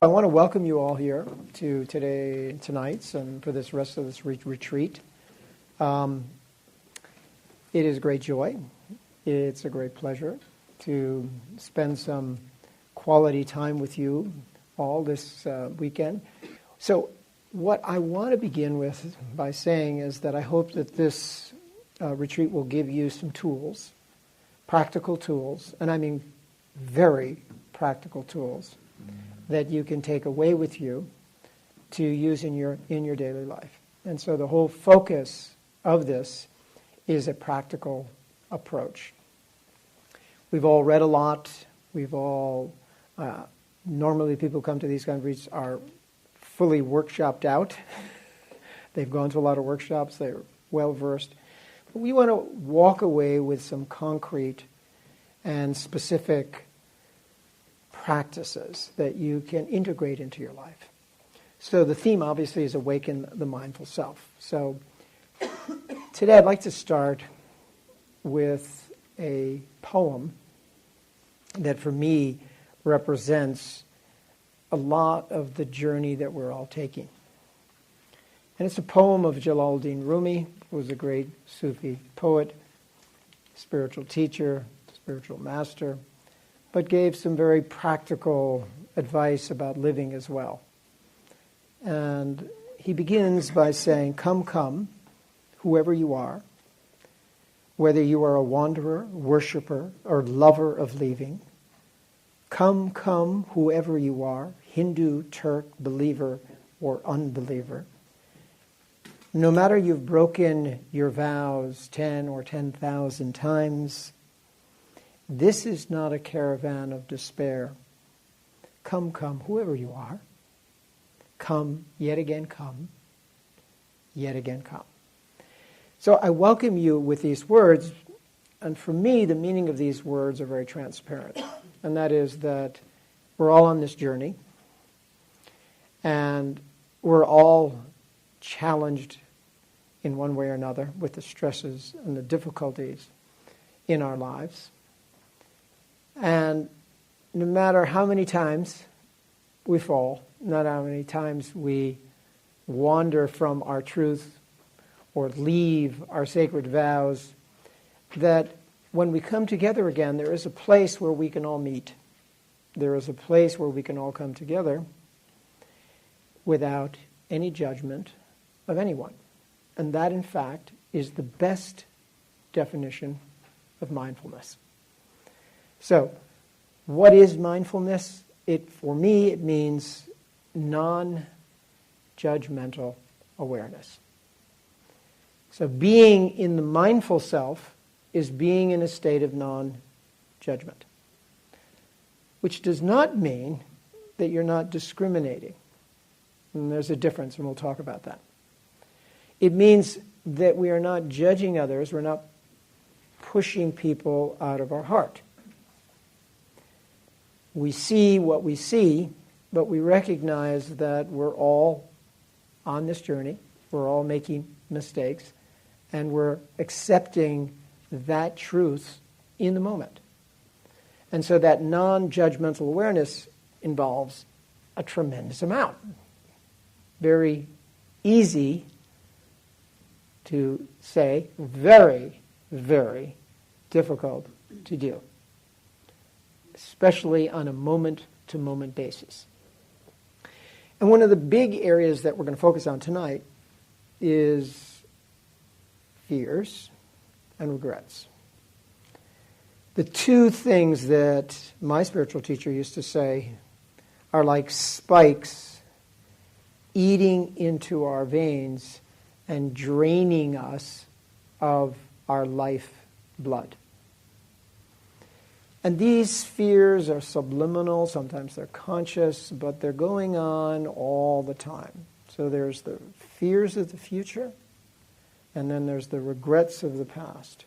I want to welcome you all here to tonight's and for this rest of this retreat. It is a great joy. It's a great pleasure to spend some quality time with you all this weekend. So what I want to begin with by saying is that I hope that this retreat will give you some tools, practical tools, and I mean very practical tools, that you can take away with you to use in your daily life. And so the whole focus of this is a practical approach. We've all read a lot. We've all, normally people come to these kind of retreats are fully workshopped out. They've gone to a lot of workshops. They're well versed. But we want to walk away with some concrete and specific practices that you can integrate into your life. So the theme obviously is Awaken the Mindful Self. So today I'd like to start with a poem that for me represents a lot of the journey that we're all taking. And it's a poem of Jalaluddin Rumi, who was a great Sufi poet, spiritual teacher, spiritual master, but gave some very practical advice about living as well. And he begins by saying, "Come, come, whoever you are, whether you are a wanderer, worshiper, or lover of leaving. Come, come, whoever you are, Hindu, Turk, believer, or unbeliever. No matter you've broken your vows 10 or 10,000 times, this is not a caravan of despair. Come, come, whoever you are. Come, yet again come, yet again come." So I welcome you with these words, and for me the meaning of these words are very transparent. And that is that we're all on this journey, and we're all challenged in one way or another with the stresses and the difficulties in our lives. And no matter how many times we fall, not how many times we wander from our truth or leave our sacred vows, that when we come together again, there is a place where we can all meet. There is a place where we can all come together without any judgment of anyone. And that, in fact, is the best definition of mindfulness. So, what is mindfulness? For me, it means non-judgmental awareness. So being in the mindful self is being in a state of non-judgment, which does not mean that you're not discriminating. And there's a difference, and we'll talk about that. It means that we are not judging others, we're not pushing people out of our heart. We see what we see, but we recognize that we're all on this journey, we're all making mistakes, and we're accepting that truth in the moment. And so that non-judgmental awareness involves a tremendous amount. Very easy to say, very, very difficult to do, especially on a moment-to-moment basis. And one of the big areas that we're going to focus on tonight is fears and regrets. The two things that my spiritual teacher used to say are like spikes eating into our veins and draining us of our life blood. And these fears are subliminal, sometimes they're conscious, but they're going on all the time. So there's the fears of the future, and then there's the regrets of the past.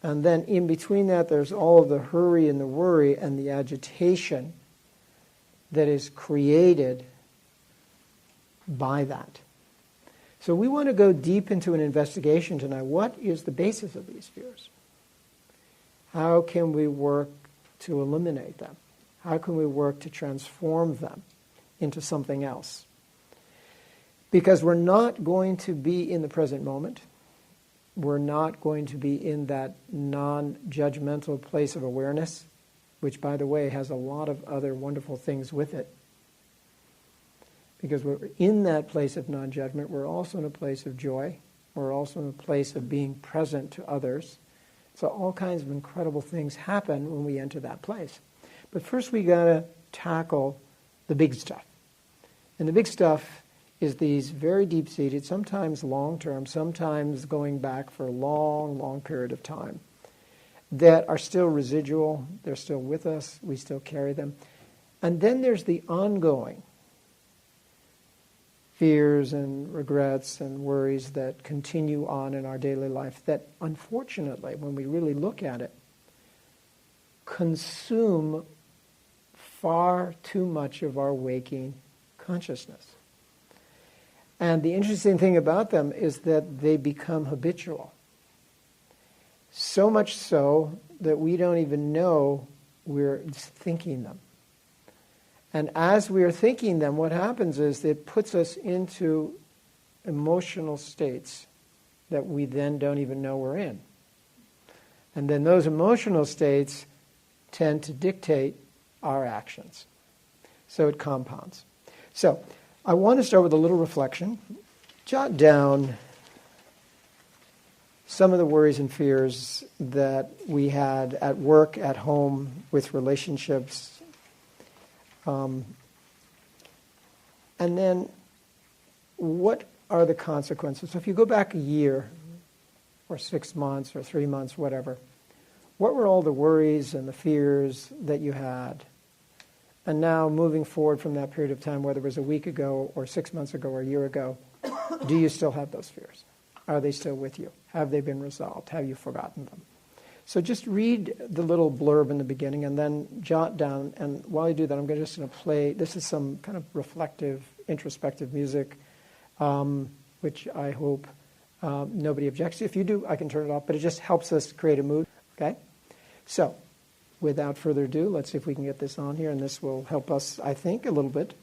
And then in between that, there's all of the hurry and the worry and the agitation that is created by that. So we want to go deep into an investigation tonight. What is the basis of these fears? How can we work to eliminate them? How can we work to transform them into something else. Because we're not going to be in the present moment. We're not going to be in that non-judgmental place of awareness, which, by the way, has a lot of other wonderful things with it. Because we're in that place of non-judgment, we're also in a place of joy. We're also in a place of being present to others. So all kinds of incredible things happen when we enter that place. But first we got to tackle the big stuff. And the big stuff is these very deep-seated, sometimes long-term, sometimes going back for a long, long period of time, that are still residual, they're still with us, we still carry them. And then there's the ongoing fears and regrets and worries that continue on in our daily life that, unfortunately, when we really look at it, consume far too much of our waking consciousness. And the interesting thing about them is that they become habitual. So much so that we don't even know we're thinking them. And as we are thinking them, what happens is it puts us into emotional states that we then don't even know we're in. And then those emotional states tend to dictate our actions. So it compounds. So I want to start with a little reflection. Jot down some of the worries and fears that we had at work, at home, with relationships. And then, what are the consequences? So if you go back a year, or 6 months, or 3 months, whatever, what were all the worries and the fears that you had? And now, moving forward from that period of time, whether it was a week ago, or 6 months ago, or a year ago, do you still have those fears? Are they still with you? Have they been resolved? Have you forgotten them? So just read the little blurb in the beginning and then jot down. And while you do that, I'm just going to play. This is some kind of reflective, introspective music, which I hope nobody objects to. If you do, I can turn it off. But it just helps us create a mood. Okay? So without further ado, let's see if we can get this on here. And this will help us, I think, a little bit.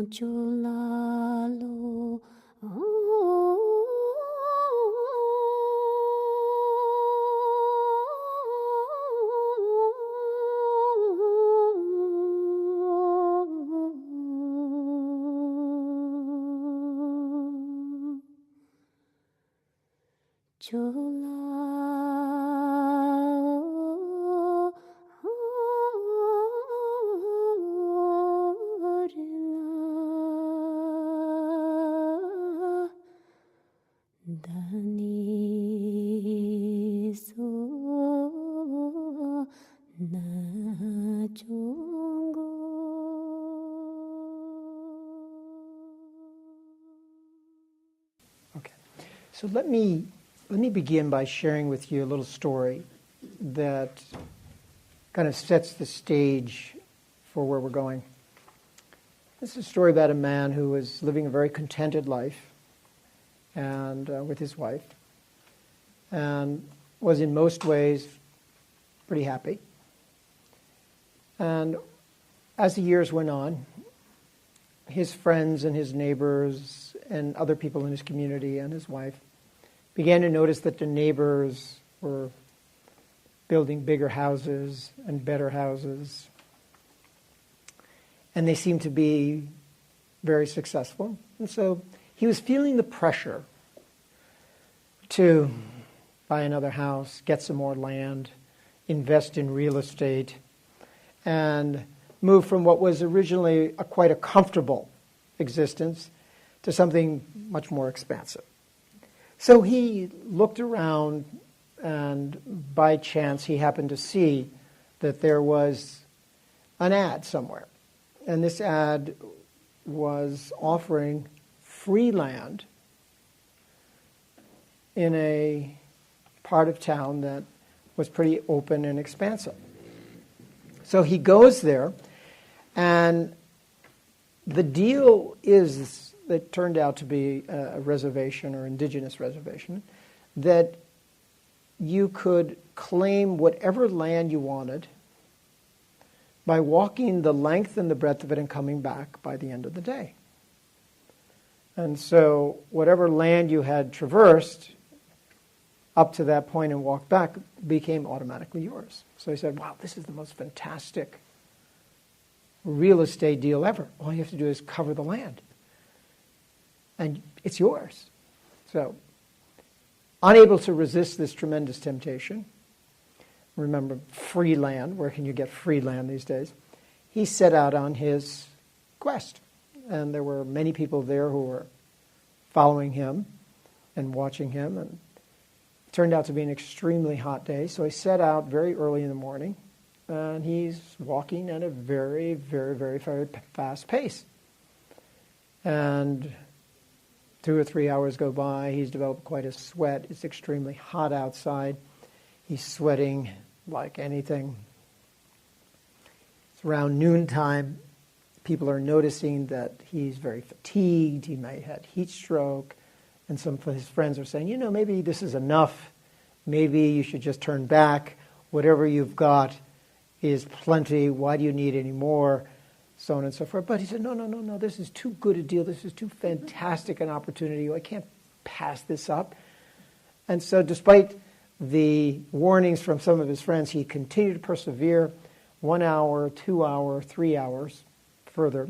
Chulalo Dani so na chongo. Okay. So let me begin by sharing with you a little story that kind of sets the stage for where we're going. This is a story about a man who was living a very contented life and with his wife, and was in most ways pretty happy. And as the years went on, his friends and his neighbors and other people in his community and his wife began to notice that the neighbors were building bigger houses and better houses, and they seemed to be very successful. And so he was feeling the pressure to buy another house, get some more land, invest in real estate, and move from what was originally quite a comfortable existence to something much more expansive. So he looked around, and by chance he happened to see that there was an ad somewhere. And this ad was offering free land in a part of town that was pretty open and expansive. So he goes there, and the deal is that turned out to be a reservation or indigenous reservation, that you could claim whatever land you wanted by walking the length and the breadth of it and coming back by the end of the day. And so whatever land you had traversed up to that point and walked back became automatically yours. So he said, wow, this is the most fantastic real estate deal ever. All you have to do is cover the land, and it's yours. So, unable to resist this tremendous temptation, remember, free land, where can you get free land these days? He set out on his quest. And there were many people there who were following him and watching him. And it turned out to be an extremely hot day. So he set out very early in the morning. And he's walking at a very, very, very, very fast pace. And 2 or 3 hours go by. He's developed quite a sweat. It's extremely hot outside. He's sweating like anything. It's around noontime. People are noticing that he's very fatigued. He may have had heat stroke. And some of his friends are saying, maybe this is enough. Maybe you should just turn back. Whatever you've got is plenty. Why do you need any more? So on and so forth. But he said, no, this is too good a deal. This is too fantastic an opportunity. I can't pass this up. And so despite the warnings from some of his friends, he continued to persevere. 1 hour, 2 hours, 3 hours further.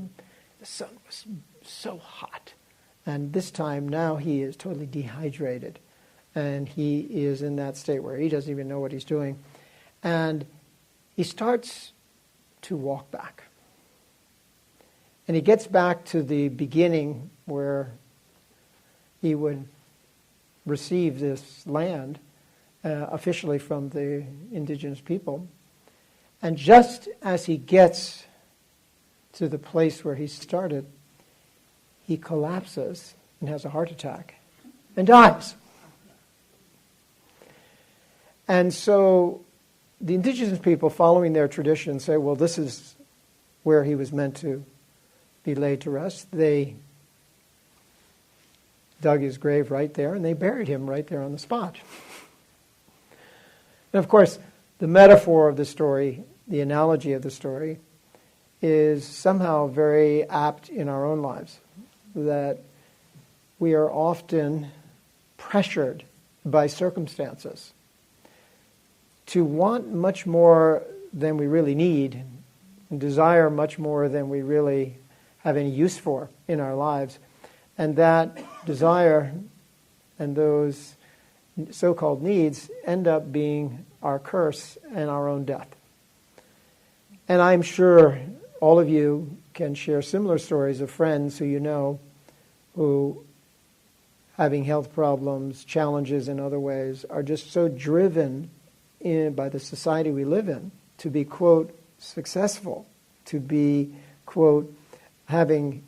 The sun was so hot. And this time now he is totally dehydrated. And he is in that state where he doesn't even know what he's doing. And he starts to walk back. And he gets back to the beginning where he would receive this land officially from the indigenous people. And just as he gets to the place where he started, he collapses and has a heart attack and dies. And so the indigenous people, following their tradition, say, well, this is where he was meant to be laid to rest. They dug his grave right there, and they buried him right there on the spot. And of course, the metaphor of the story, the analogy of the story, is somehow very apt in our own lives, that we are often pressured by circumstances to want much more than we really need, and desire much more than we really have any use for in our lives. And that desire and those so-called needs end up being our curse and our own death. And I'm sure all of you can share similar stories of friends who you know who, having health problems, challenges in other ways, are just so driven by the society we live in to be, quote, successful, to be, quote, having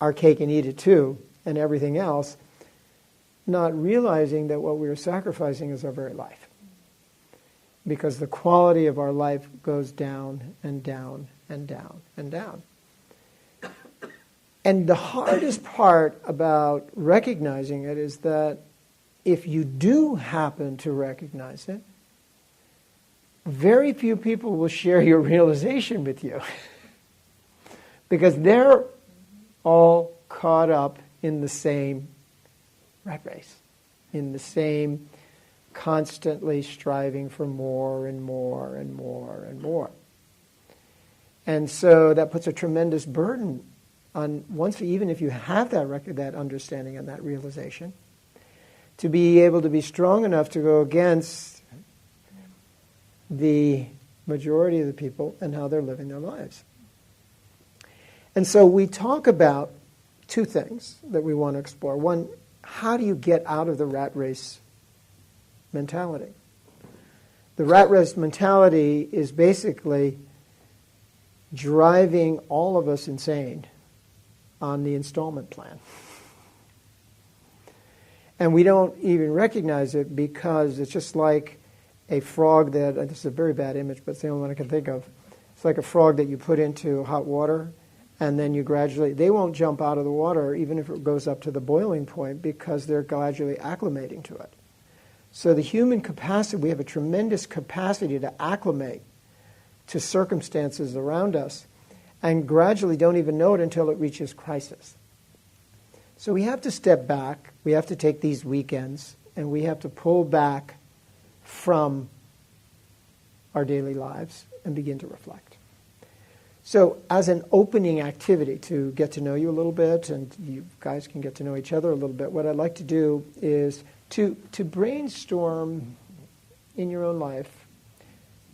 our cake and eat it too, and everything else, not realizing that what we are sacrificing is our very life. Because the quality of our life goes down and down and down and down. And the hardest part about recognizing it is that if you do happen to recognize it, very few people will share your realization with you. Because they're all caught up in the same rat race, in the same constantly striving for more and more and more and more. And so that puts a tremendous burden on, even if you have that understanding and that realization, to be able to be strong enough to go against the majority of the people and how they're living their lives. And so we talk about two things that we want to explore. One, how do you get out of the rat race mentality? The rat race mentality is basically driving all of us insane on the installment plan. And we don't even recognize it because it's just like a frog that, this is a very bad image, but it's the only one I can think of. It's like a frog that you put into hot water, and then you gradually, they won't jump out of the water even if it goes up to the boiling point because they're gradually acclimating to it. So the human capacity, we have a tremendous capacity to acclimate to circumstances around us and gradually don't even know it until it reaches crisis. So we have to step back, we have to take these weekends, and we have to pull back from our daily lives and begin to reflect. So as an opening activity to get to know you a little bit, and you guys can get to know each other a little bit, what I'd like to do is to brainstorm in your own life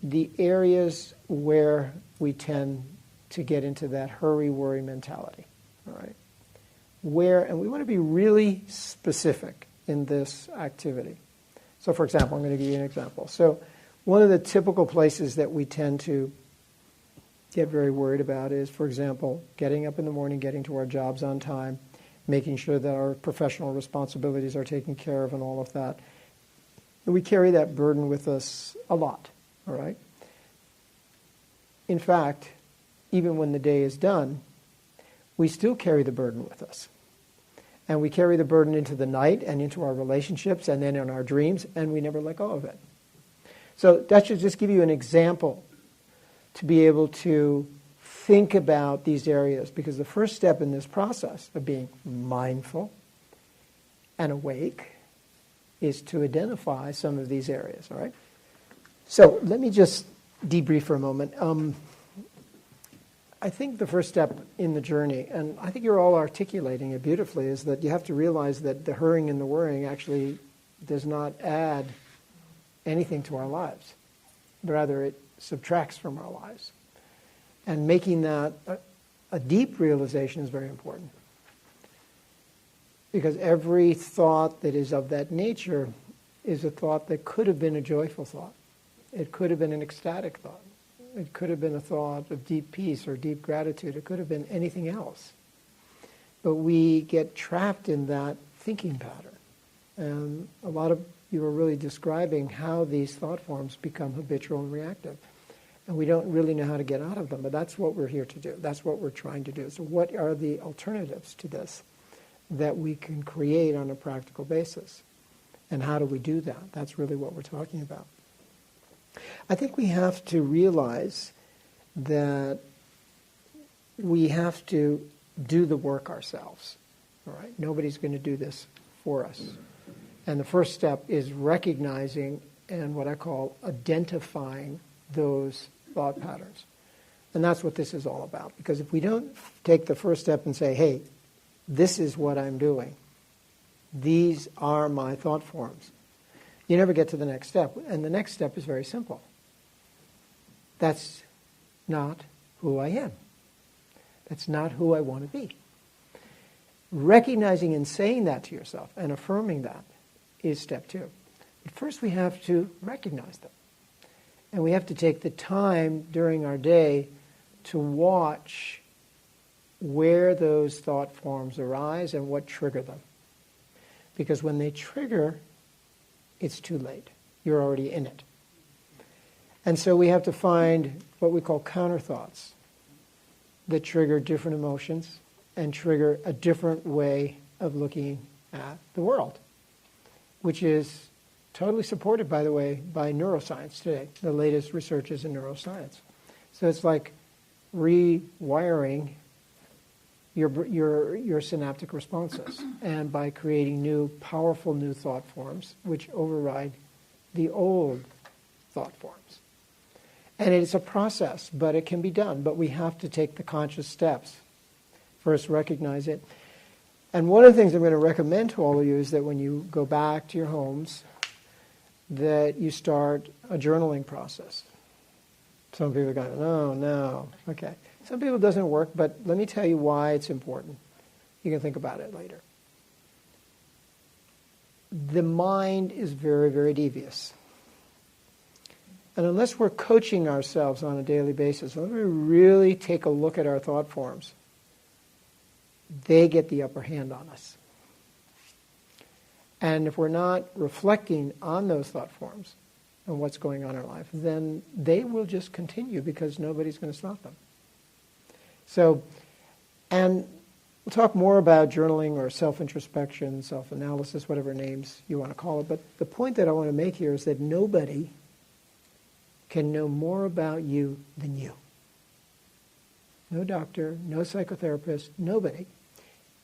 the areas where we tend to get into that hurry-worry mentality. All right? And we want to be really specific in this activity. So for example, I'm going to give you an example. So one of the typical places that we tend to get very worried about is, for example, getting up in the morning, getting to our jobs on time, making sure that our professional responsibilities are taken care of and all of that. And we carry that burden with us a lot, all right? In fact, even when the day is done, we still carry the burden with us. And we carry the burden into the night and into our relationships and then in our dreams, and we never let go of it. So that should just give you an example to be able to think about these areas, because the first step in this process of being mindful and awake is to identify some of these areas, all right? So let me just debrief for a moment. I think the first step in the journey, and I think you're all articulating it beautifully, is that you have to realize that the hurrying and the worrying actually does not add anything to our lives. Rather, it subtracts from our lives. And making that a deep realization is very important. Because every thought that is of that nature is a thought that could have been a joyful thought. It could have been an ecstatic thought. It could have been a thought of deep peace or deep gratitude. It could have been anything else. But we get trapped in that thinking pattern. And a lot of you are really describing how these thought forms become habitual and reactive. And we don't really know how to get out of them, but that's what we're here to do. That's what we're trying to do. So what are the alternatives to this that we can create on a practical basis? And how do we do that? That's really what we're talking about. I think we have to realize that we have to do the work ourselves. All right? Nobody's going to do this for us. And the first step is recognizing and what I call identifying those thought patterns. And that's what this is all about. Because if we don't take the first step and say, hey, this is what I'm doing, these are my thought forms, you never get to the next step. And the next step is very simple. That's not who I am. That's not who I want to be. Recognizing and saying that to yourself and affirming that is step two. But first we have to recognize them. And we have to take the time during our day to watch where those thought forms arise and what trigger them. Because when they trigger, it's too late. You're already in it. And so we have to find what we call counter thoughts that trigger different emotions and trigger a different way of looking at the world, which is totally supported, by the way, by neuroscience today, the latest researches in neuroscience. So it's like rewiring your synaptic responses, and by creating new, powerful new thought forms which override the old thought forms. And it's a process, but it can be done. But we have to take the conscious steps. First, recognize it. And one of the things I'm going to recommend to all of you is that when you go back to your homes, that you start a journaling process. Some people are going, no. Okay. Some people it doesn't work, but let me tell you why it's important. You can think about it later. The mind is very, very devious. And unless we're coaching ourselves on a daily basis, when we really take a look at our thought forms, they get the upper hand on us. And if we're not reflecting on those thought forms and what's going on in our life, then they will just continue because nobody's going to stop them. So, and we'll talk more about journaling or self-introspection, self-analysis, whatever names you want to call it. But the point that I want to make here is that nobody can know more about you than you. No doctor, no psychotherapist, nobody.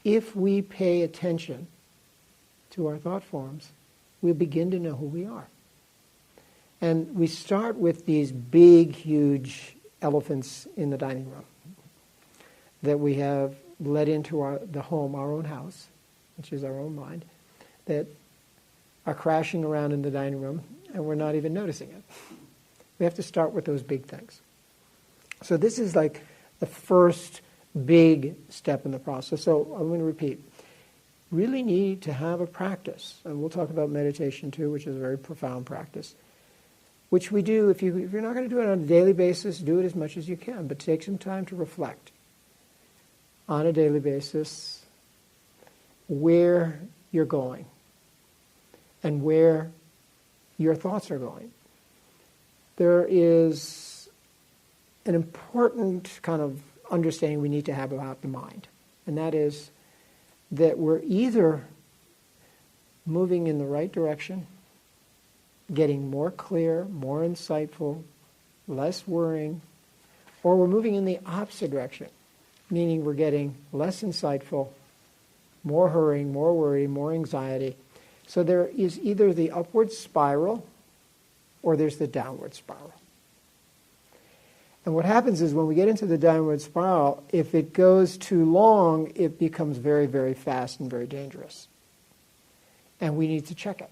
If we pay attention to our thought forms, we'll begin to know who we are. And we start with these big, huge elephants in the dining room that we have let into the home, our own house, which is our own mind, that are crashing around in the dining room, and we're not even noticing it. We have to start with those big things. So this is like the first big step in the process. So I'm going to repeat. Really need to have a practice, and we'll talk about meditation too, which is a very profound practice, which we do, if you're not going to do it on a daily basis, do it as much as you can, but take some time to reflect on a daily basis where you're going and where your thoughts are going. There is an important kind of understanding we need to have about the mind, and that is that we're either moving in the right direction, getting more clear, more insightful, less worrying, or we're moving in the opposite direction, meaning we're getting less insightful, more hurrying, more worry, more anxiety. So there is either the upward spiral or there's the downward spiral. And what happens is when we get into the downward spiral, if it goes too long, it becomes very, very fast and very dangerous. And we need to check it.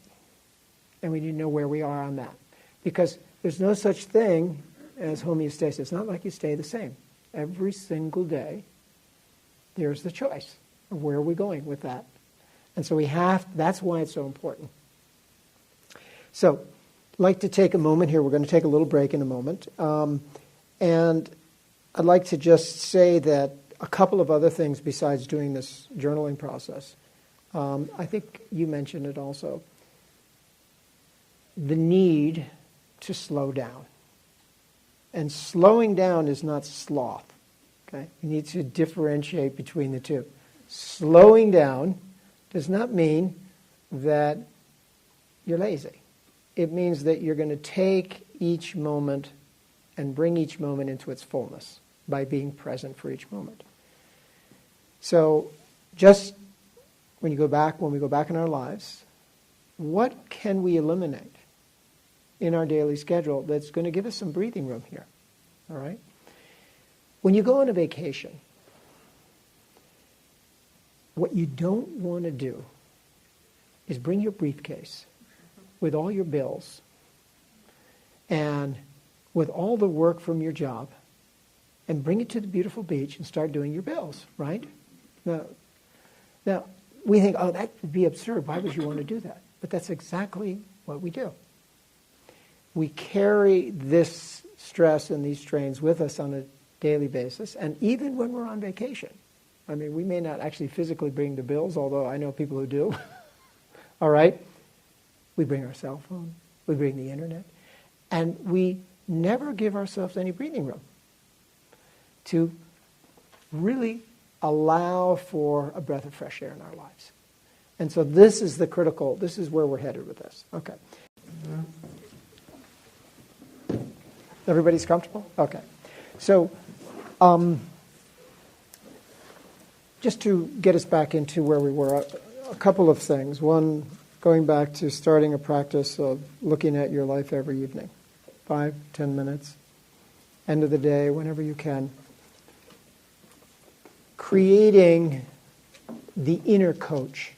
And we need to know where we are on that. Because there's no such thing as homeostasis. It's not like you stay the same. Every single day, there's the choice of where are we going with that. And so that's why it's so important. So, I'd like to take a moment here. We're going to take a little break in a moment. And I'd like to just say that a couple of other things besides doing this journaling process. I think you mentioned it also. The need to slow down. And slowing down is not sloth. Okay? You need to differentiate between the two. Slowing down does not mean that you're lazy. It means that you're going to take each moment and bring each moment into its fullness. by being present for each moment. So just when we go back in our lives, what can we eliminate in our daily schedule that's going to give us some breathing room here? All right? When you go on a vacation, what you don't want to do is bring your briefcase with all your bills and with all the work from your job and bring it to the beautiful beach and start doing your bills, right? Now we think, oh, that would be absurd. Why would you want to do that? But that's exactly what we do. We carry this stress and these strains with us on a daily basis, and even when we're on vacation. I mean, we may not actually physically bring the bills, although I know people who do. All right? We bring our cell phone, we bring the internet, and we never give ourselves any breathing room to really allow for a breath of fresh air in our lives. And so this is where we're headed with this. Okay. Everybody's comfortable? Okay. So, just to get us back into where we were, a couple of things. One, going back to starting a practice of looking at your life every evening. 5, 10 minutes. End of the day, whenever you can. Creating the inner coach.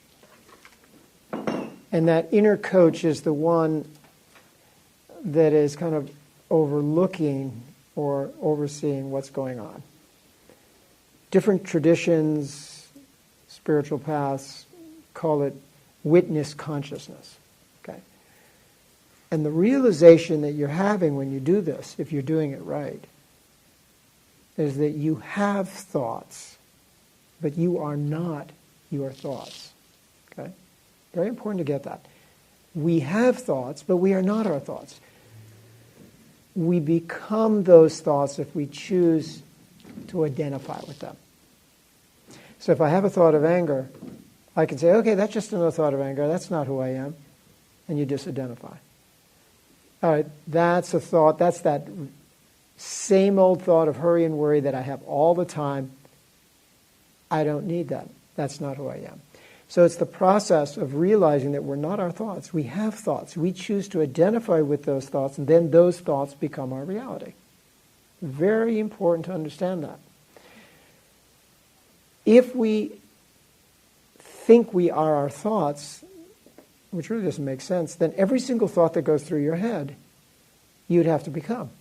And that inner coach is the one that is kind of overlooking or overseeing what's going on. Different traditions, spiritual paths, call it witness consciousness. Okay? And the realization that you're having when you do this, if you're doing it right, is that you have thoughts, but you are not your thoughts. Okay? Very important to get that. We have thoughts, but we are not our thoughts. We become those thoughts if we choose to identify with them. So if I have a thought of anger, I can say, okay, that's just another thought of anger. That's not who I am. And you disidentify. All right, that's a thought. That's that same old thought of hurry and worry that I have all the time. I don't need that. That's not who I am. So it's the process of realizing that we're not our thoughts. We have thoughts. We choose to identify with those thoughts, and then those thoughts become our reality. Very important to understand that. If we think we are our thoughts, which really doesn't make sense, then every single thought that goes through your head, you'd have to become.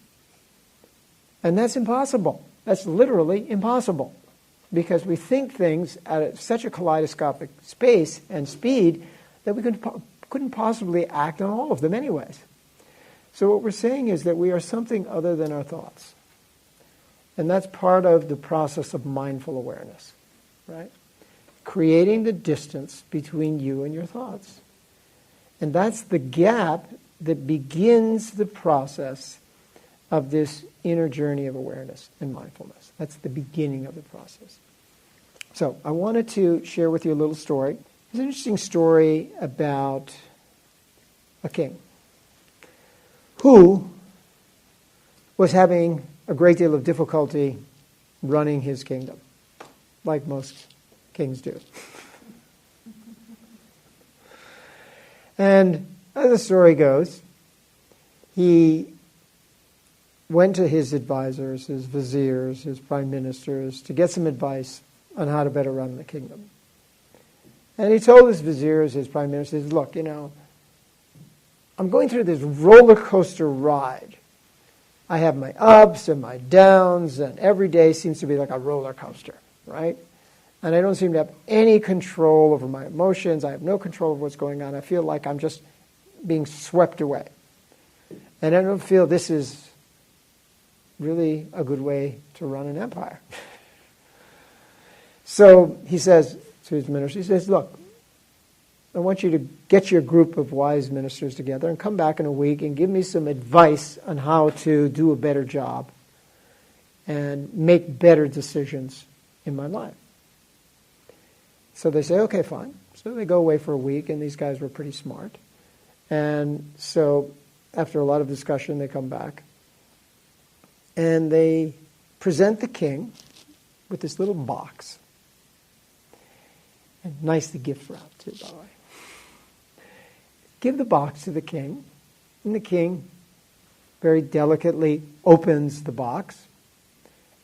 And that's impossible. That's literally impossible. Because we think things at such a kaleidoscopic space and speed that we couldn't possibly act on all of them anyways. So what we're saying is that we are something other than our thoughts. And that's part of the process of mindful awareness, right? Creating the distance between you and your thoughts. And that's the gap that begins the process of this inner journey of awareness and mindfulness. That's the beginning of the process. So I wanted to share with you a little story. It's an interesting story about a king who was having a great deal of difficulty running his kingdom, like most kings do. And as the story goes, he went to his advisors, his viziers, his prime ministers, to get some advice on how to better run the kingdom. And he told his viziers, his prime ministers, look, I'm going through this roller coaster ride. I have my ups and my downs, and every day seems to be like a roller coaster, right? And I don't seem to have any control over my emotions. I have no control over what's going on. I feel like I'm just being swept away. And I don't feel this is really a good way to run an empire. So he says to his ministers, he says, look, I want you to get your group of wise ministers together and come back in a week and give me some advice on how to do a better job and make better decisions in my life. So they say, okay, fine. So they go away for a week, and these guys were pretty smart. And so after a lot of discussion, they come back. And they present the king with this little box. And nicely gift wrapped too, by the way. Give the box to the king, and the king very delicately opens the box,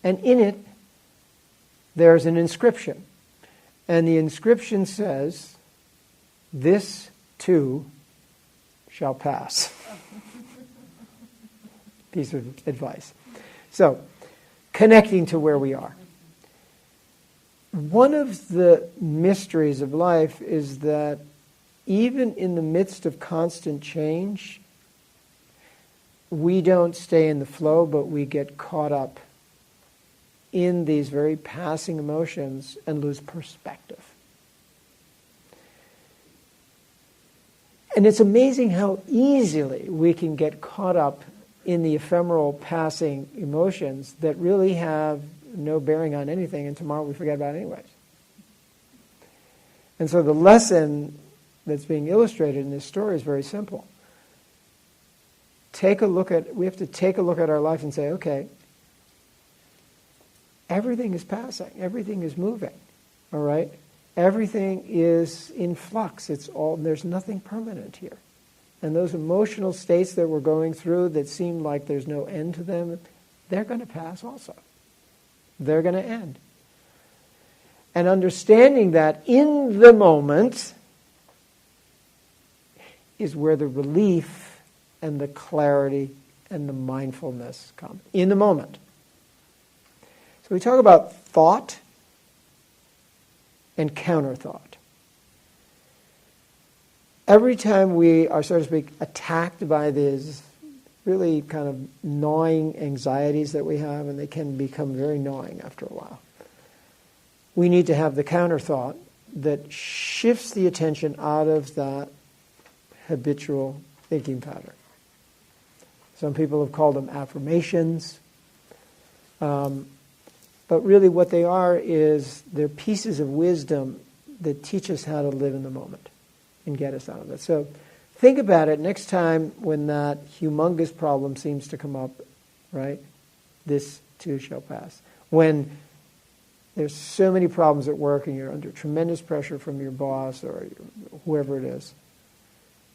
and in it there's an inscription. And the inscription says, "This too shall pass." Piece of advice. So, connecting to where we are. One of the mysteries of life is that even in the midst of constant change, we don't stay in the flow, but we get caught up in these very passing emotions and lose perspective. And it's amazing how easily we can get caught up in the ephemeral passing emotions that really have no bearing on anything, and tomorrow we forget about it anyways. And so the lesson that's being illustrated in this story is very simple. We have to take a look at our life and say, okay, everything is passing, everything is moving, all right? Everything is in flux. There's nothing permanent here. And those emotional states that we're going through that seem like there's no end to them, they're going to pass also. They're going to end. And understanding that in the moment is where the relief and the clarity and the mindfulness come. In the moment. So we talk about thought and counter thought. Every time we are, so to speak, attacked by these really kind of gnawing anxieties that we have, and they can become very gnawing after a while, we need to have the counter thought that shifts the attention out of that habitual thinking pattern. Some people have called them affirmations. But really what they are is they're pieces of wisdom that teach us how to live in the moment and get us out of it. So think about it next time when that humongous problem seems to come up, right? This too shall pass. When there's so many problems at work and you're under tremendous pressure from your boss or whoever it is,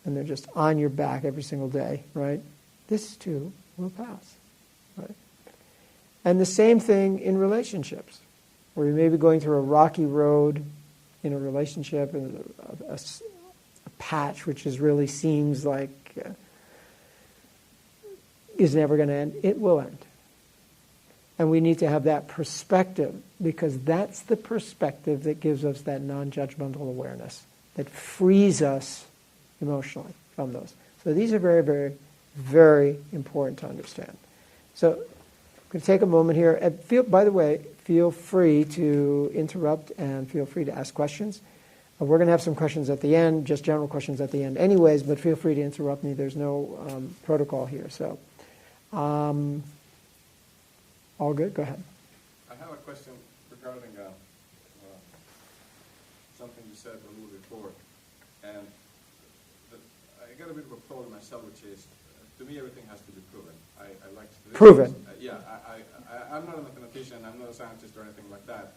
and they're just on your back every single day, right? This too will pass, right? And the same thing in relationships, where you may be going through a rocky road in a relationship, and a patch which really seems like is never going to end. It will end. And we need to have that perspective, because that's the perspective that gives us that non-judgmental awareness, that frees us emotionally from those. So these are very, very, very important to understand. So I'm going to take a moment here. And by the way, feel free to interrupt and feel free to ask questions. We're going to have some questions at the end, just general questions at the end anyways, but feel free to interrupt me. There's no protocol here. So, all good? Go ahead. I have a question regarding something you said a little before. And I got a bit of a problem myself, which is, to me, everything has to be proven. I like to... Proven. I'm not a mathematician, I'm not a scientist or anything like that,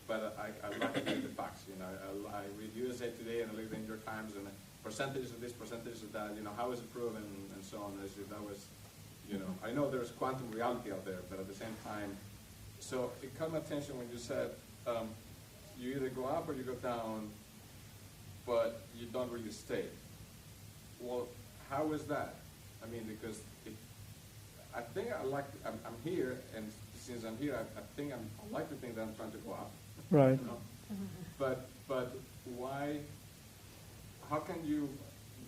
but I like to read the facts. You know, I read USA Today and I read the New York Times, and percentages of this, percentages of that. You know, how is it proven, and so on. As if that was, you know, I know there's quantum reality out there, but at the same time, so it caught my attention when you said you either go up or you go down, but you don't really stay. Well, how is that? I mean, because I think I'm here, and since I'm here, I like to think that I'm trying to go up. Right. You know? But why? How can you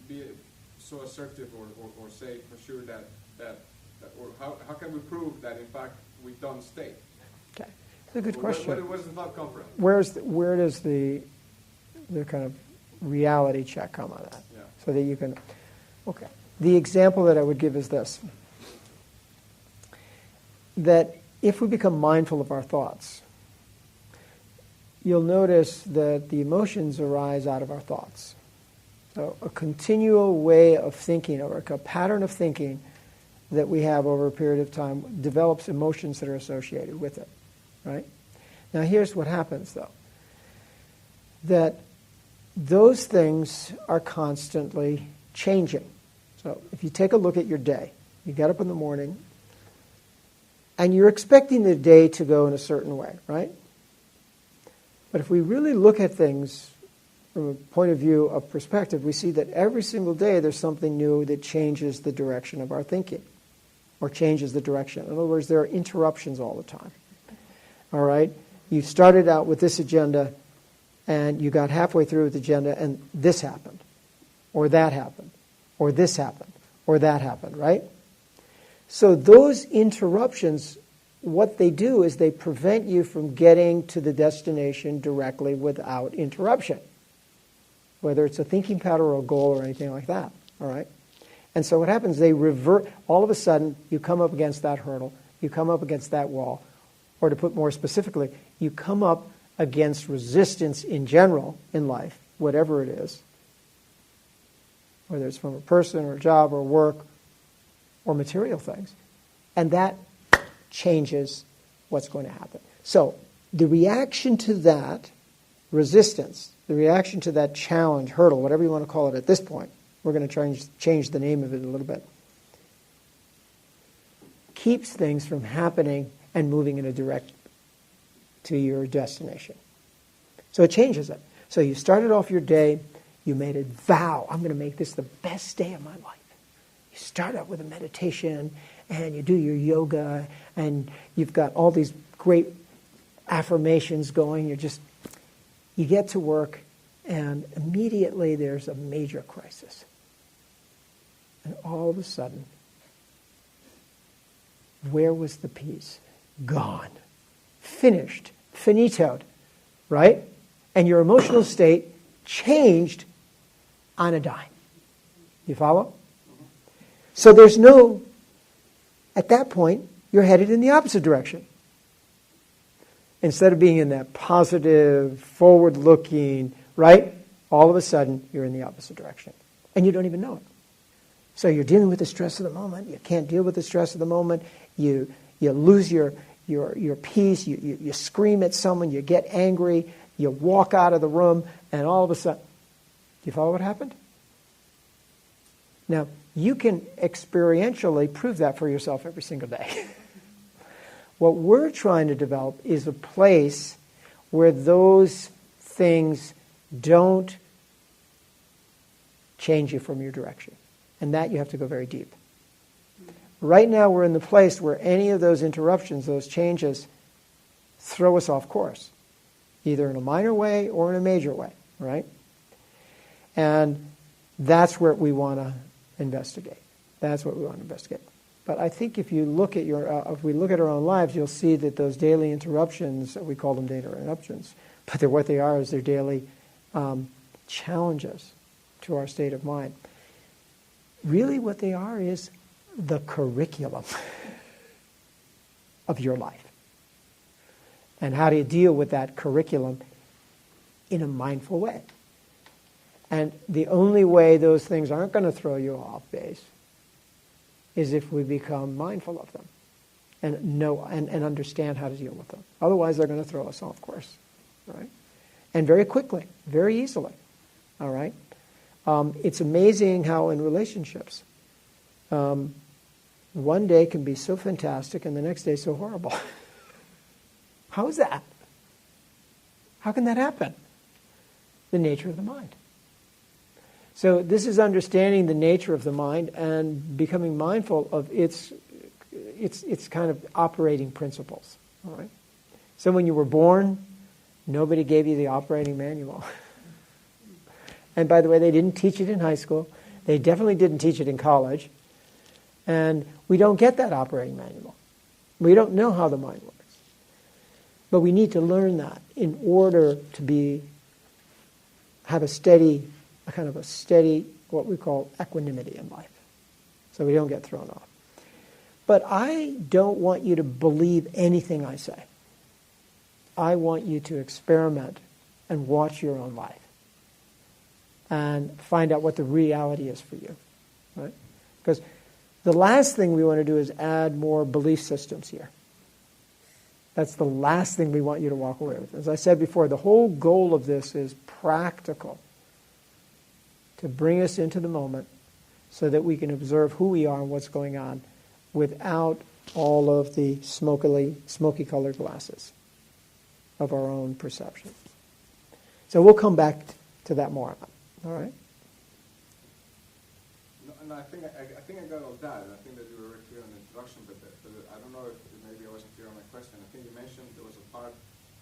be so assertive or say for sure that or how can we prove that in fact we don't stay? Okay, it's a good question. Where does the thought come from? Where does the kind of reality check come on that? Yeah. So that you can. Okay. The example that I would give is this: that if we become mindful of our thoughts, you'll notice that the emotions arise out of our thoughts. So a continual way of thinking, or a pattern of thinking, that we have over a period of time develops emotions that are associated with it, right? Now here's what happens though, that those things are constantly changing. So if you take a look at your day, you get up in the morning and you're expecting the day to go in a certain way, right? But if we really look at things from a point of view of perspective, we see that every single day there's something new that changes the direction of our thinking, or changes the direction. In other words, there are interruptions all the time. All right? You started out with this agenda, and you got halfway through the agenda, and this happened, or that happened, or this happened, or that happened, right? So those interruptions, what they do is they prevent you from getting to the destination directly without interruption, whether it's a thinking pattern or a goal or anything like that, all right? And so what happens, they revert, all of a sudden, you come up against that hurdle, you come up against that wall, or to put more specifically, you come up against resistance in general in life, whatever it is, whether it's from a person or a job or work or material things, and that changes what's going to happen. So the reaction to that resistance, the reaction to that challenge, hurdle, whatever you want to call it at this point, we're going to change the name of it a little bit, keeps things from happening and moving in a direct to your destination. So it changes it. So you started off your day, you made a vow, I'm going to make this the best day of my life. You start out with a meditation, and you do your yoga, and you've got all these great affirmations going. You get to work, and immediately there's a major crisis. And all of a sudden, where was the peace? Gone. Finished. Finitoed. Right? And your emotional state changed on a dime. You follow? So there's no, at that point, you're headed in the opposite direction. Instead of being in that positive, forward-looking, right? All of a sudden, you're in the opposite direction. And you don't even know it. So you're dealing with the stress of the moment. You can't deal with the stress of the moment. You lose your peace. You scream at someone. You get angry. You walk out of the room. And all of a sudden, do you follow what happened? Now, you can experientially prove that for yourself every single day. What we're trying to develop is a place where those things don't change you from your direction. And that you have to go very deep. Right now we're in the place where any of those interruptions, those changes, throw us off course. Either in a minor way or in a major way, right? And that's where we want to investigate. That's what we want to investigate. But I think if you look at if we look at our own lives, you'll see that those daily interruptions, we call them daily interruptions, but what they are is they're daily challenges to our state of mind. Really what they are is the curriculum of your life. And how do you deal with that curriculum in a mindful way? And the only way those things aren't going to throw you off base is if we become mindful of them and know and understand how to deal with them. Otherwise, they're going to throw us off course, right? And very quickly, very easily, all right? It's amazing how in relationships, one day can be so fantastic and the next day so horrible. How is that? How can that happen? The nature of the mind. So this is understanding the nature of the mind and becoming mindful of its kind of operating principles. All right? So when you were born, nobody gave you the operating manual. And by the way, they didn't teach it in high school. They definitely didn't teach it in college. And we don't get that operating manual. We don't know how the mind works. But we need to learn that in order to have a kind of a steady, what we call equanimity in life. So we don't get thrown off. But I don't want you to believe anything I say. I want you to experiment and watch your own life and find out what the reality is for you. Right? Because The last thing we want to do is add more belief systems here. That's the last thing we want you to walk away with. As I said before, the whole goal of this is practical, to bring us into the moment so that we can observe who we are and what's going on without all of the smoky-colored glasses of our own perception. So we'll come back to that more. All right? No, I think I got all that. I think that you were very clear on the introduction, but I don't know if maybe I wasn't clear on my question. I think you mentioned there was a part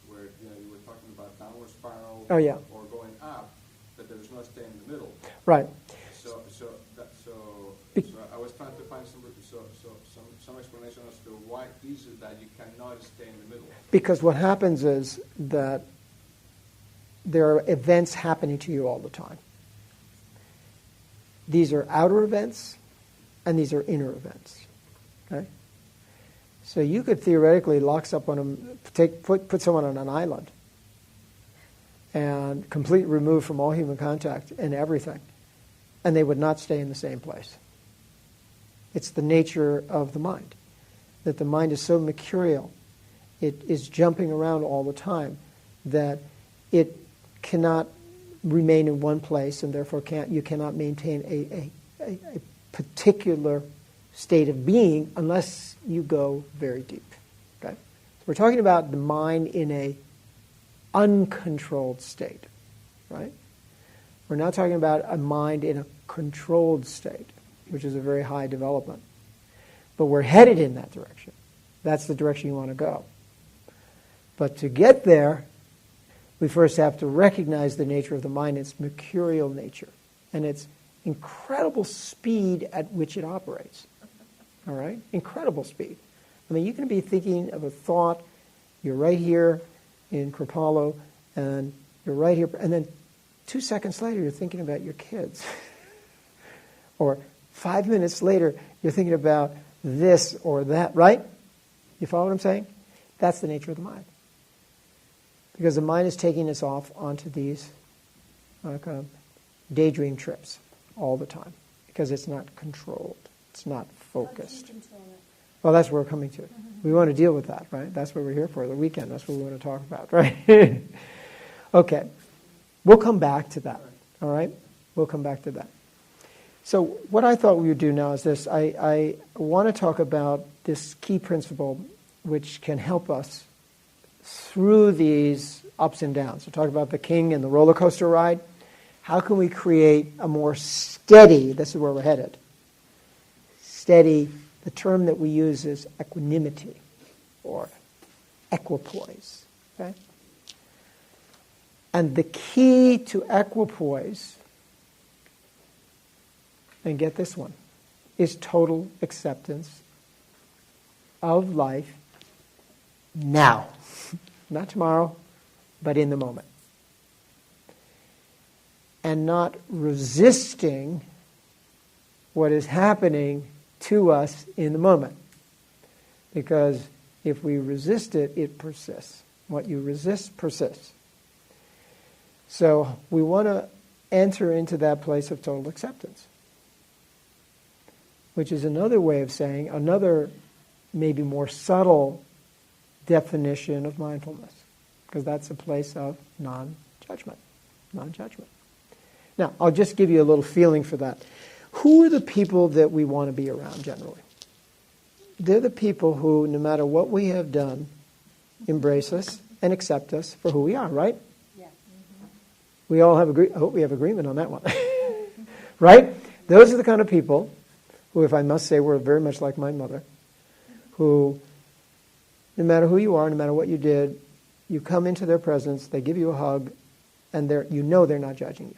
where you were talking about downward spiral or going up, but there was no stay in the middle. Right. So I was trying to find some explanation as to why is it that you cannot stay in the middle. Because what happens is that there are events happening to you all the time. These are outer events, and these are inner events. Okay? So you could theoretically lock someone, put someone on an island, and completely remove from all human contact and everything, and they would not stay in the same place. It's the nature of the mind, that the mind is so mercurial, it is jumping around all the time, that it cannot remain in one place, and therefore you cannot maintain a particular state of being unless you go very deep. Okay? So we're talking about the mind in a uncontrolled state, right? We're not talking about a mind in a controlled state, which is a very high development. But we're headed in that direction. That's the direction you want to go. But to get there, we first have to recognize the nature of the mind, its mercurial nature, and its incredible speed at which it operates. All right? Incredible speed. I mean, you can be thinking of a thought, you're right here in Kripalu, and you're right here, and then 2 seconds later you're thinking about your kids. Or 5 minutes later you're thinking about this or that, right? You follow what I'm saying? That's the nature of the mind. Because the mind is taking us off onto these kind of daydream trips all the time. Because it's not controlled. It's not focused. Well, that's where we're coming to. We want to deal with that, right? That's what we're here for, the weekend. That's what we want to talk about, right? Okay. We'll come back to that, all right? We'll come back to that. So what I thought we would do now is this. I want to talk about this key principle which can help us through these ups and downs. So talk about the king and the roller coaster ride. How can we create a more steady, this is where we're headed, steady, the term that we use is equanimity or equipoise. Okay? And the key to equipoise, and get this one, is total acceptance of life now. Not tomorrow, but in the moment. And not resisting what is happening to us in the moment. Because if we resist it, it persists. What you resist persists. So we want to enter into that place of total acceptance. Which is another way of saying, another maybe more subtle definition of mindfulness, because that's a place of non-judgment. Non-judgment. Now, I'll just give you a little feeling for that. Who are the people that we want to be around generally? They're the people who, no matter what we have done, embrace us and accept us for who we are, right? Yeah. Mm-hmm. We all have I hope we have agreement on that one. Right? Those are the kind of people who, if I must say, were very much like my mother, who, no matter who you are, no matter what you did, you come into their presence, they give you a hug, and you know they're not judging you.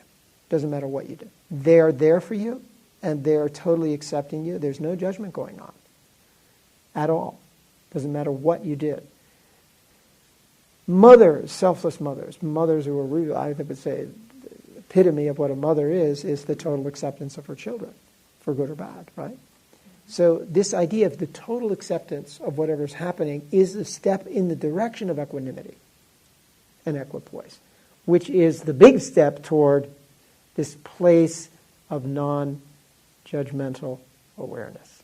Doesn't matter what you did. They are there for you, and they are totally accepting you. There's no judgment going on at all. Doesn't matter what you did. Mothers, selfless mothers who are really, I would say, the epitome of what a mother is the total acceptance of her children, for good or bad, right? So this idea of the total acceptance of whatever's happening is a step in the direction of equanimity and equipoise, which is the big step toward this place of non-judgmental awareness.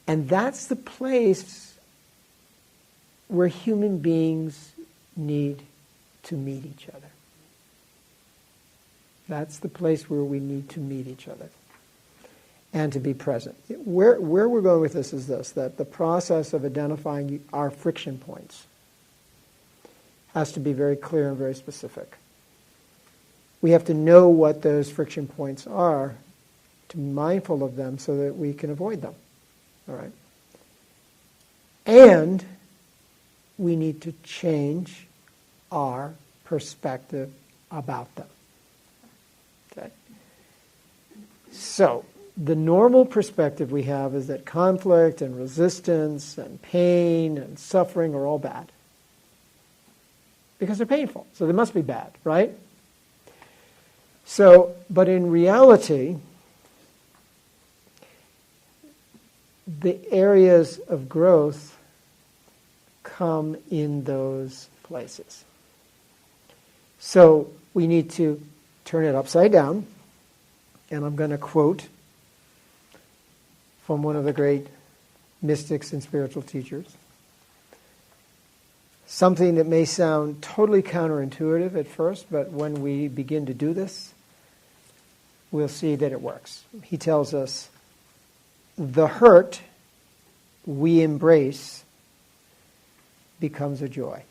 And that's the place where human beings need to meet each other. That's the place where we need to meet each other and to be present. Where we're going with this is this, that the process of identifying our friction points has to be very clear and very specific. We have to know what those friction points are, to be mindful of them so that we can avoid them. All right? And we need to change our perspective about them. Okay? So, the normal perspective we have is that conflict and resistance and pain and suffering are all bad. Because they're painful, so they must be bad, right? So, but in reality, the areas of growth come in those places. So we need to turn it upside down, and I'm going to quote from one of the great mystics and spiritual teachers. Something that may sound totally counterintuitive at first, but when we begin to do this, we'll see that it works. He tells us, the hurt we embrace becomes a joy.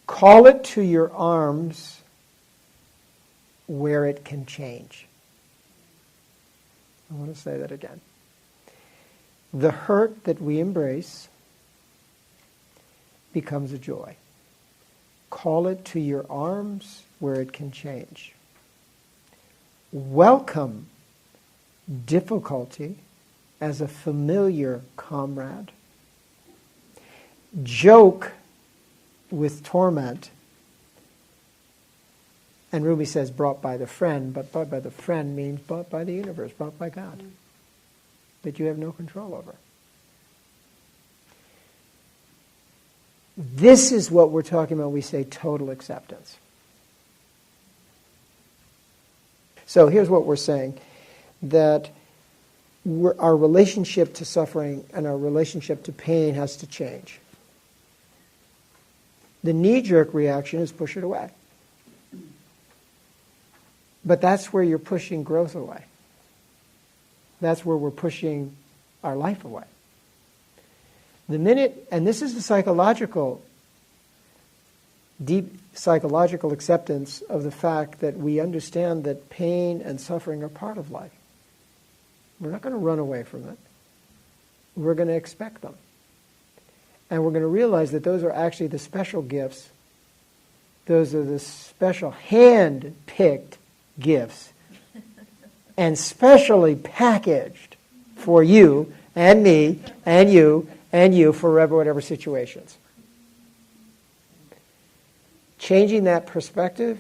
Call it to your arms where it can change. I want to say that again. The hurt that we embrace becomes a joy. Call it to your arms where it can change. Welcome difficulty as a familiar comrade. Joke with torment. And Rumi says brought by the friend, but brought by the friend means brought by the universe, brought by God, that you have no control over. This is what we're talking about when we say total acceptance. So here's what we're saying, that our relationship to suffering and our relationship to pain has to change. The knee-jerk reaction is push it away. But that's where you're pushing growth away. That's where we're pushing our life away. The minute, and this is the psychological, deep psychological acceptance of the fact that we understand that pain and suffering are part of life. We're not going to run away from it. We're going to expect them. And we're going to realize that those are actually the special gifts. Those are the special hand-picked gifts and specially packaged for you and me and you for whatever situations. Changing that perspective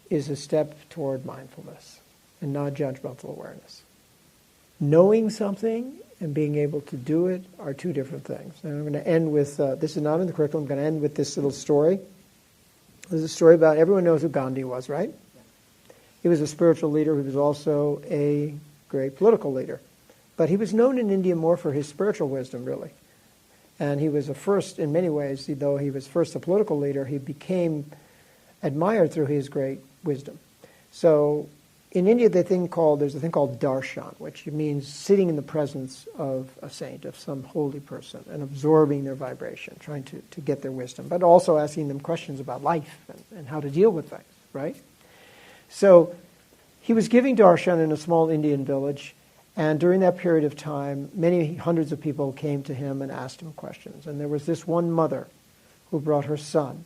is a step toward mindfulness and non-judgmental awareness. Knowing something and being able to do it are two different things. And I'm going to end with, this is not in the curriculum, I'm going to end with this little story. There's a story about, everyone knows who Gandhi was, right? He was a spiritual leader who was also a great political leader. But he was known in India more for his spiritual wisdom, really. And he was a first, in many ways, though he was first a political leader, he became admired through his great wisdom. So in India, there's a thing called darshan, which means sitting in the presence of a saint, of some holy person, and absorbing their vibration, trying to get their wisdom, but also asking them questions about life and how to deal with things, right? So he was giving darshan in a small Indian village, and during that period of time, many hundreds of people came to him and asked him questions. And there was this one mother who brought her son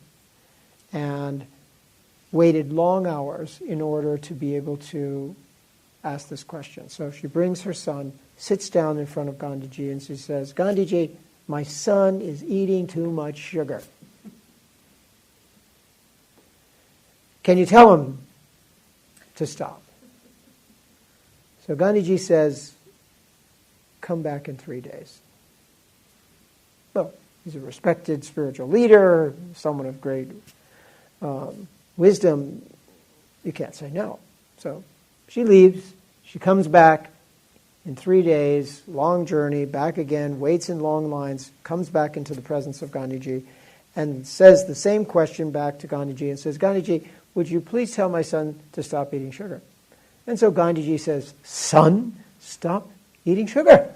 and waited long hours in order to be able to ask this question. So she brings her son, sits down in front of Gandhiji, and she says, "Gandhiji, my son is eating too much sugar. Can you tell him to stop?" So Gandhiji says, "Come back in 3 days." Well, he's a respected spiritual leader, someone of great wisdom. You can't say no. So she leaves, she comes back, In 3 days, long journey, back again, waits in long lines, comes back into the presence of Gandhiji, and says the same question back to Gandhiji and says, Gandhiji, would you please tell my son to stop eating sugar? And so Gandhiji says, son, stop eating sugar.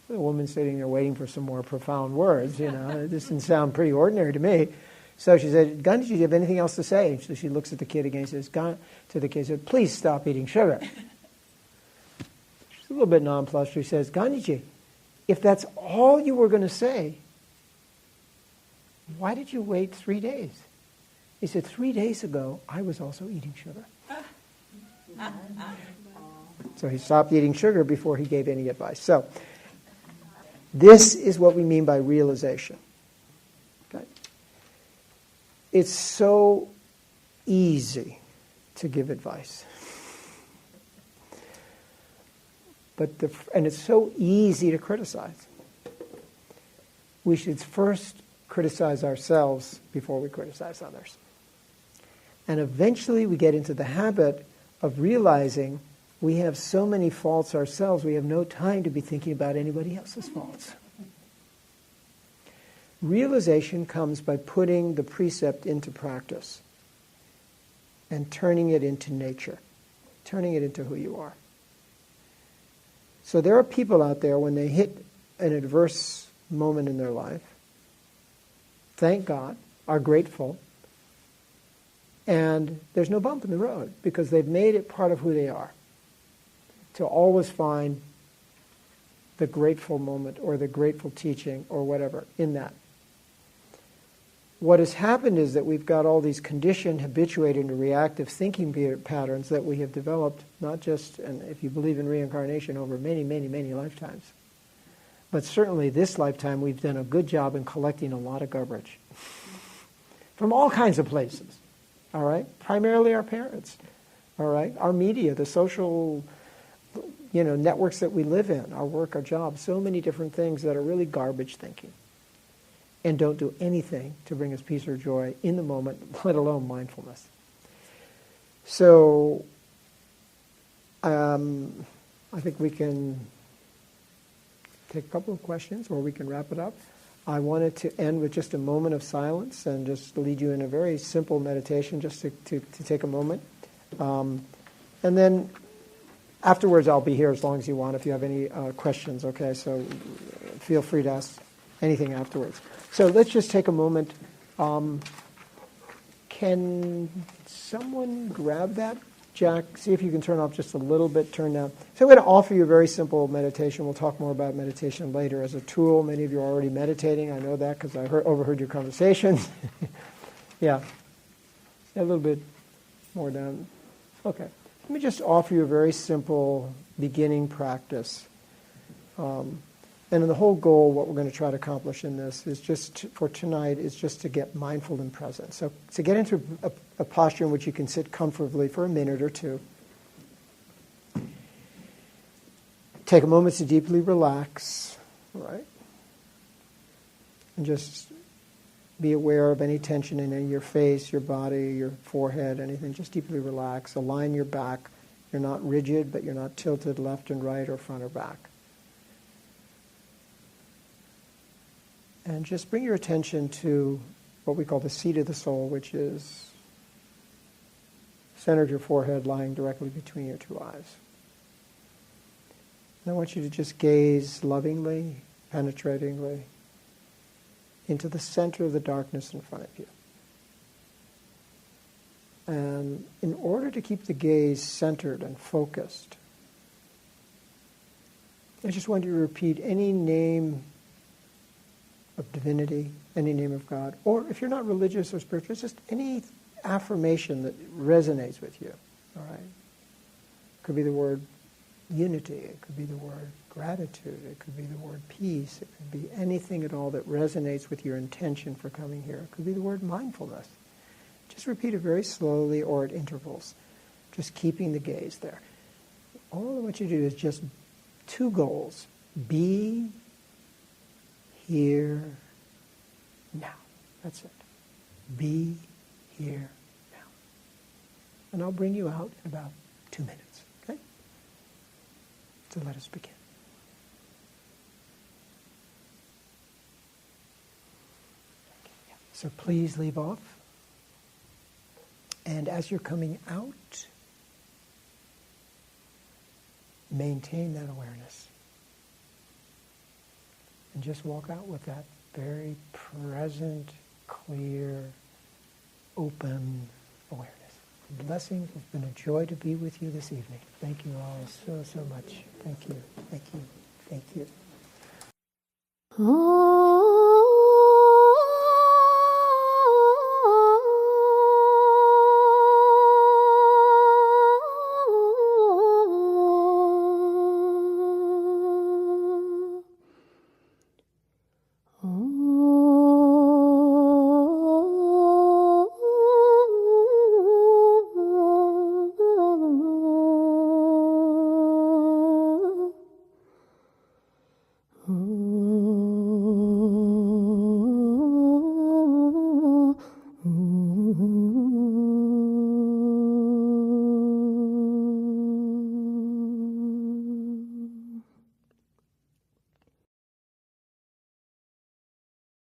The woman sitting there waiting for some more profound words, this didn't sound pretty ordinary to me. So she said, Gandhiji, do you have anything else to say? So she looks at the kid again and says, to the kid, said, please stop eating sugar. She's a little bit nonplussed. She says, Gandhiji, if that's all you were going to say, why did you wait 3 days? He said, 3 days ago, I was also eating sugar. So he stopped eating sugar before he gave any advice. So this is what we mean by realization. Okay? It's so easy to give advice. And it's so easy to criticize. We should first criticize ourselves before we criticize others. And eventually we get into the habit of realizing we have so many faults ourselves, we have no time to be thinking about anybody else's faults. Realization comes by putting the precept into practice and turning it into nature, turning it into who you are. So there are people out there, when they hit an adverse moment in their life, thank God, are grateful, and there's no bump in the road because they've made it part of who they are, to always find the grateful moment or the grateful teaching or whatever in that. What has happened is that we've got all these conditioned, habituated, and reactive thinking patterns that we have developed, not just, and if you believe in reincarnation, over many, many, many lifetimes. But certainly this lifetime we've done a good job in collecting a lot of garbage from all kinds of places, all right? Primarily our parents, all right? Our media, the social networks that we live in, our work, our jobs, so many different things that are really garbage thinking and don't do anything to bring us peace or joy in the moment, let alone mindfulness. So I think we can take a couple of questions or we can wrap it up. I wanted to end with just a moment of silence and just lead you in a very simple meditation just to take a moment. And then afterwards I'll be here as long as you want if you have any questions, okay? So feel free to ask anything afterwards. So let's just take a moment. Can someone grab that? Jack, see if you can turn off just a little bit, turn down. So I'm going to offer you a very simple meditation. We'll talk more about meditation later as a tool. Many of you are already meditating. I know that because I overheard your conversation. Yeah. A little bit more down. Okay. Let me just offer you a very simple beginning practice. And the whole goal, what we're going to try to accomplish in this is for tonight, is just to get mindful and present. So to get into a posture in which you can sit comfortably for a minute or two. Take a moment to deeply relax, right? And just be aware of any tension in your face, your body, your forehead, anything. Just deeply relax. Align your back. You're not rigid, but you're not tilted left and right or front or back. And just bring your attention to what we call the seat of the soul, which is center of your forehead, lying directly between your two eyes. And I want you to just gaze lovingly, penetratingly, into the center of the darkness in front of you. And in order to keep the gaze centered and focused, I just want you to repeat any name of divinity, any name of God, or if you're not religious or spiritual, just any affirmation that resonates with you, all right? It could be the word unity, it could be the word gratitude, it could be the word peace, it could be anything at all that resonates with your intention for coming here. It could be the word mindfulness. Just repeat it very slowly or at intervals, just keeping the gaze there. All I want you to do is just two goals. Be here now. That's it. Be here now. And I'll bring you out in about 2 minutes. Okay? So let us begin. So please leave off. And as you're coming out, maintain that awareness. And just walk out with that very present, clear, open awareness. Blessings. It's been a joy to be with you this evening. Thank you all so much. Thank you. Thank you. Thank you. Oh.